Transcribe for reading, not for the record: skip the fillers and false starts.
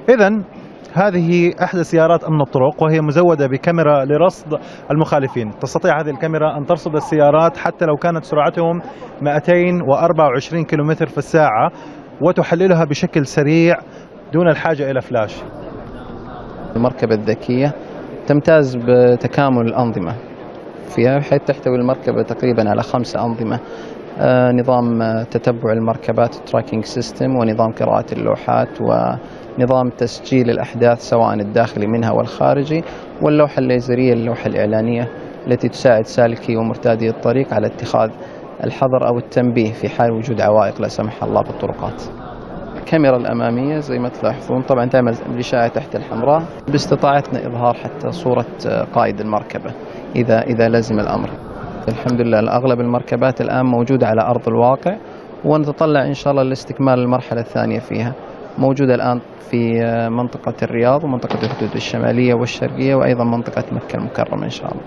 إذن هذه إحدى سيارات أمن الطرق، وهي مزودة بكاميرا لرصد المخالفين. تستطيع هذه الكاميرا أن ترصد السيارات حتى لو كانت سرعتهم 224 كيلومتر في الساعة، وتحللها بشكل سريع دون الحاجة إلى فلاش. المركبة الذكية تمتاز بتكامل الأنظمة فيها، بحيث تحتوي المركبة تقريبا على 5 أنظمة: نظام تتبع المركبات تراكينج سيستم، ونظام قراءة اللوحات، ونظام تسجيل الأحداث سواء الداخلي منها والخارجي، واللوحة الليزرية اللوحة الإعلانية التي تساعد سالكي ومرتادي الطريق على اتخاذ الحذر أو التنبيه في حال وجود عوائق لا سمح الله بالطرقات. الكاميرا الأمامية زي ما تلاحظون طبعا تعمل الإشعة تحت الحمراء، باستطاعتنا إظهار حتى صورة قائد المركبة إذا لزم الأمر. الحمد لله أغلب المركبات الآن موجودة على أرض الواقع، ونتطلع إن شاء الله لاستكمال المرحلة الثانية فيها. موجودة الآن في منطقة الرياض ومنطقة الحدود الشمالية والشرقية، وأيضا منطقة مكة المكرمة إن شاء الله.